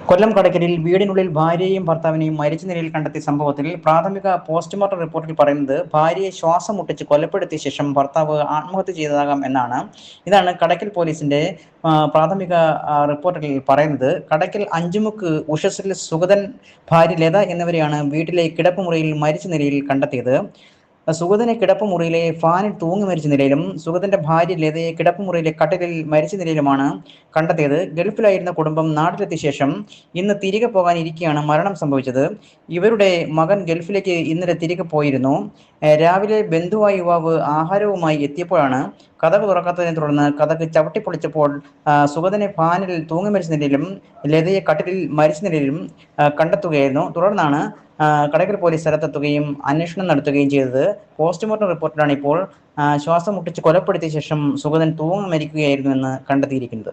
കൊല്ലം കടയ്ക്കലിൽ വീടിനുള്ളിൽ ഭാര്യയെയും ഭർത്താവിനെയും മരിച്ച നിലയിൽ കണ്ടെത്തിയ സംഭവത്തിൽ പ്രാഥമിക പോസ്റ്റ്മോർട്ടം റിപ്പോർട്ടിൽ പറയുന്നത് ഭാര്യയെ ശ്വാസം മുട്ടിച്ച് കൊലപ്പെടുത്തിയ ശേഷം ഭർത്താവ് ആത്മഹത്യ ചെയ്തതാകാം എന്നാണ്. ഇതാണ് കടയ്ക്കൽ പോലീസിന്റെ പ്രാഥമിക റിപ്പോർട്ടിൽ പറയുന്നത്. കടയ്ക്കൽ അഞ്ചുമുക്ക് ഉഷസ്സിൽ സുഗതൻ, ഭാര്യ ലത എന്നിവരെയാണ് വീട്ടിലെ കിടപ്പുമുറിയിൽ മരിച്ച നിലയിൽ കണ്ടെത്തിയത്. സുഗതനെ കിടപ്പുമുറിയിലെ ഫാനിൽ തൂങ്ങി മരിച്ച നിലയിലും സുഗതന്റെ ഭാര്യ ലതയെ കിടപ്പുമുറിയിലെ കട്ടിലിൽ മരിച്ച നിലയിലുമാണ് കണ്ടെത്തിയത്. ഗൾഫിലായിരുന്ന കുടുംബം നാട്ടിലെത്തിയ ശേഷം ഇന്ന് തിരികെ പോകാനിരിക്കെയാണ് മരണം സംഭവിച്ചത്. ഇവരുടെ മകൻ ഗൾഫിലേക്ക് ഇന്നലെ തിരികെ പോയിരുന്നു. രാവിലെ ബന്ധുവായ യുവാവ് ആഹാരവുമായി എത്തിയപ്പോഴാണ് കതക് തുറക്കാത്തതിനെ തുടർന്ന് കതക് ചവിട്ടിപ്പൊളിച്ചപ്പോൾ സുഗതനെ ഫാനിൽ തൂങ്ങി മരിച്ച നിലയിലും ലതയെ കട്ടിലിൽ മരിച്ച നിലയിലും കണ്ടെത്തുകയായിരുന്നു. തുടർന്നാണ് കടയ്ക്കൽ പോലീസ് സ്ഥലത്തെത്തുകയും അന്വേഷണം നടത്തുകയും ചെയ്തത്. പോസ്റ്റ്മോർട്ടം റിപ്പോർട്ടിലാണ് ഇപ്പോൾ ശ്വാസം മുട്ടിച്ച് കൊലപ്പെടുത്തിയ ശേഷം സുഗതൻ തൂങ്ങി മരിക്കുകയായിരുന്നുവെന്ന് കണ്ടെത്തിയിരിക്കുന്നത്.